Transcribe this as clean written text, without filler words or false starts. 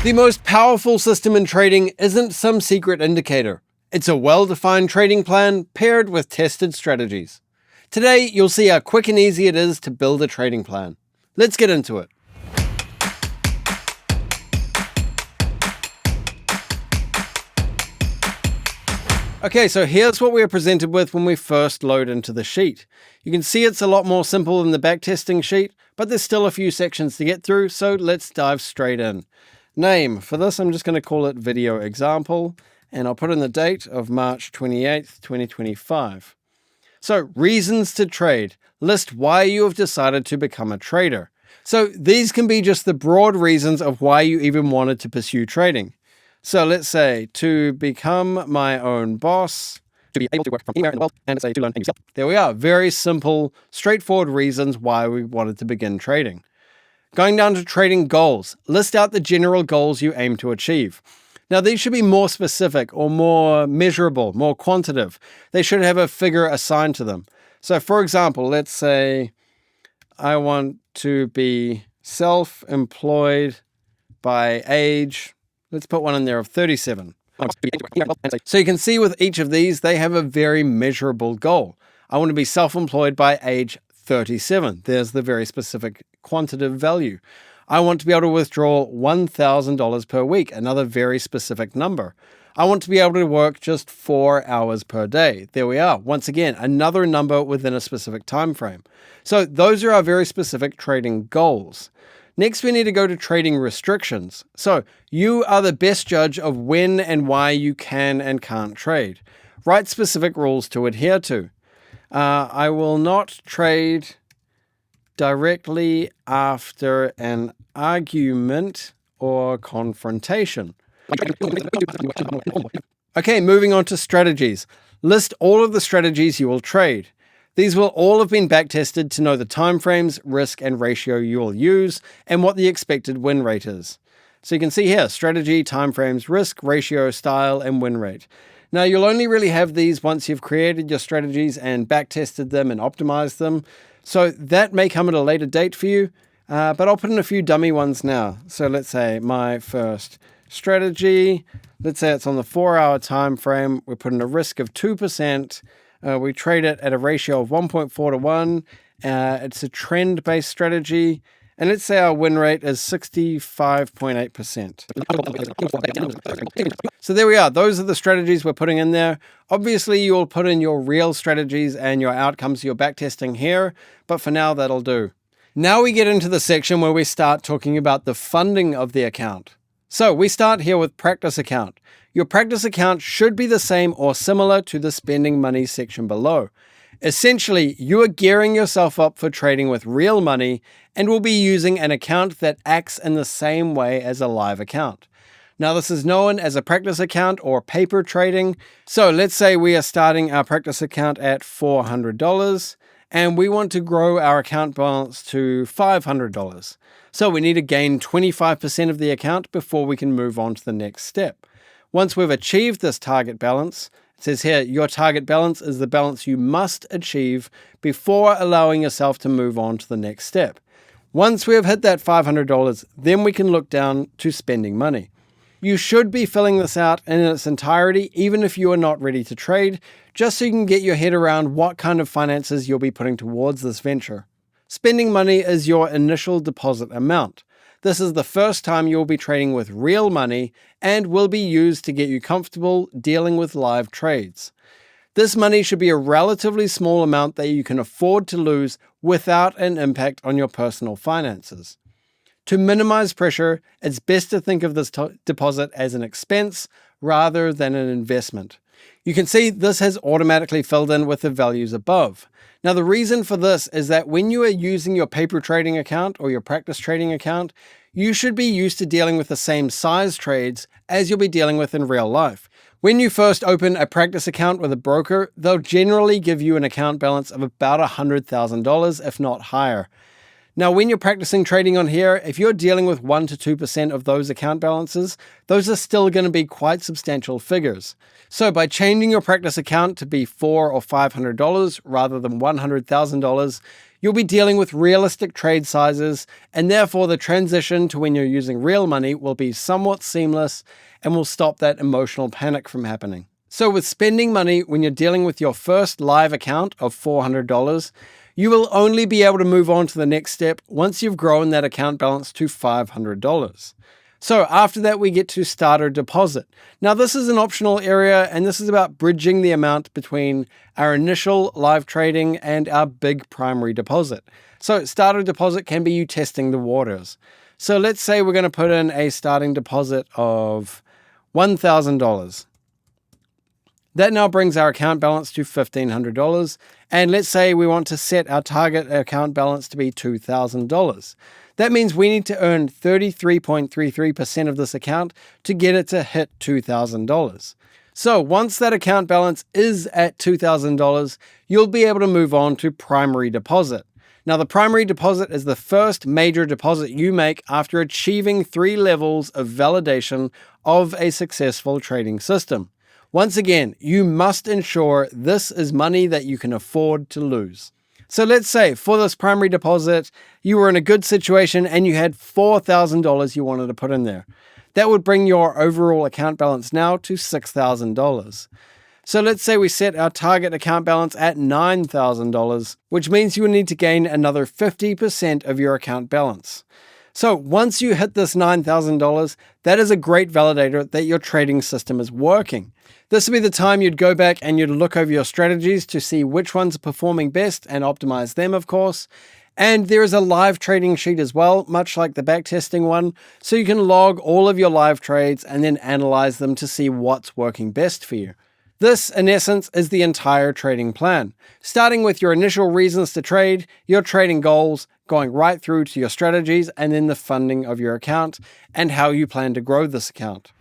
The most powerful system in trading isn't some secret indicator. It's a well-defined trading plan paired with tested strategies. Today, you'll see how quick and easy it is to build a trading plan. Let's get into it. Okay, so here's what we are presented with when we first load into the sheet. You can see it's a lot more simple than the backtesting sheet, but there's still a few sections to get through, so let's dive straight in. Name. For this, I'm just going to call it video example, and I'll put in the date of March 28th, 2025. So, reasons to trade. List why you have decided to become a trader. So, these can be just the broad reasons of why you even wanted to pursue trading. So, let's say, to become my own boss, to be able to work from anywhere in the world, and say to learn a new skill. There we are. Very simple, straightforward reasons why we wanted to begin trading. Going down to trading goals, list out the general goals you aim to achieve. Now, these should be more specific or more measurable, more quantitative. They should have a figure assigned to them. So, for example, let's say I want to be self-employed by age, let's put one in there of 37. So you can see with each of these, they have a very measurable goal. I want to be self-employed by age 37. There's the very specific quantitative value. I want to be able to withdraw $1,000 per week, another very specific number. I want to be able to work just 4 hours per day. There we are. Once again, another number within a specific time frame. So those are our very specific trading goals. Next, we need to go to trading restrictions. So you are the best judge of when and why you can and can't trade. Write specific rules to adhere to. I will not trade directly after an argument or confrontation. Okay, moving on to strategies. List all of the strategies you will trade. These will all have been backtested to know the timeframes, risk, and ratio you will use, and what the expected win rate is. So you can see here, strategy, timeframes, risk, ratio, style, and win rate. Now, you'll only really have these once you've created your strategies and backtested them and optimized them. So that may come at a later date for you, but I'll put in a few dummy ones now. So let's say my first strategy, let's say it's on the 4-hour time frame. We put in a risk of 2%. We trade it at a ratio of 1.4 to 1. It's a trend-based strategy. And let's say our win rate is 65.8%. So there we are. Those are the strategies we're putting in there. Obviously, you'll put in your real strategies and your outcomes, your backtesting here. But for now, that'll do. Now we get into the section where we start talking about the funding of the account. So we start here with practice account. Your practice account should be the same or similar to the spending money section below. Essentially, you are gearing yourself up for trading with real money and will be using an account that acts in the same way as a live account. Now, this is known as a practice account or paper trading. So let's say we are starting our practice account at $400 and we want to grow our account balance to $500. So we need to gain 25% of the account before we can move on to the next step. Once we've achieved this target balance, it says here, your target balance is the balance you must achieve before allowing yourself to move on to the next step. Once we have hit that $500, then we can look down to spending money. You should be filling this out in its entirety, even if you are not ready to trade, just so you can get your head around what kind of finances you'll be putting towards this venture. Spending money is your initial deposit amount. This is the first time you'll be trading with real money and will be used to get you comfortable dealing with live trades. This money should be a relatively small amount that you can afford to lose without an impact on your personal finances. To minimize pressure, it's best to think of this deposit as an expense rather than an investment. You can see this has automatically filled in with the values above. Now, the reason for this is that when you are using your paper trading account or your practice trading account, you should be used to dealing with the same size trades as you'll be dealing with in real life. When you first open a practice account with a broker, they'll generally give you an account balance of about $100,000, if not higher. Now, when you're practicing trading on here, if you're dealing with 1 to 2% of those account balances, those are still going to be quite substantial figures. So by changing your practice account to be $400 or $500 rather than $100,000, You'll be dealing with realistic trade sizes, and therefore the transition to when you're using real money will be somewhat seamless and will stop that emotional panic from happening. So with spending money when you're dealing with your first live account of $400, you will only be able to move on to the next step once you've grown that account balance to $500. So after that, we get to starter deposit. Now this is an optional area, and this is about bridging the amount between our initial live trading and our big primary deposit. So starter deposit can be you testing the waters. So let's say we're going to put in a starting deposit of $1,000. That now brings our account balance to $1,500. And let's say we want to set our target account balance to be $2,000. That means we need to earn 33.33% of this account to get it to hit $2,000. So once that account balance is at $2,000, you'll be able to move on to primary deposit. Now, the primary deposit is the first major deposit you make after achieving 3 levels of validation of a successful trading system. Once again, you must ensure this is money that you can afford to lose. So let's say for this primary deposit, you were in a good situation and you had $4,000 you wanted to put in there. That would bring your overall account balance now to $6,000. So let's say we set our target account balance at $9,000, which means you will need to gain another 50% of your account balance. So once you hit this $9,000, that is a great validator that your trading system is working. This would be the time you'd go back and you'd look over your strategies to see which ones are performing best and optimize them, of course. And there is a live trading sheet as well, much like the backtesting one, so you can log all of your live trades and then analyze them to see what's working best for you. This, in essence, is the entire trading plan, starting with your initial reasons to trade, your trading goals, going right through to your strategies, and then the funding of your account and how you plan to grow this account.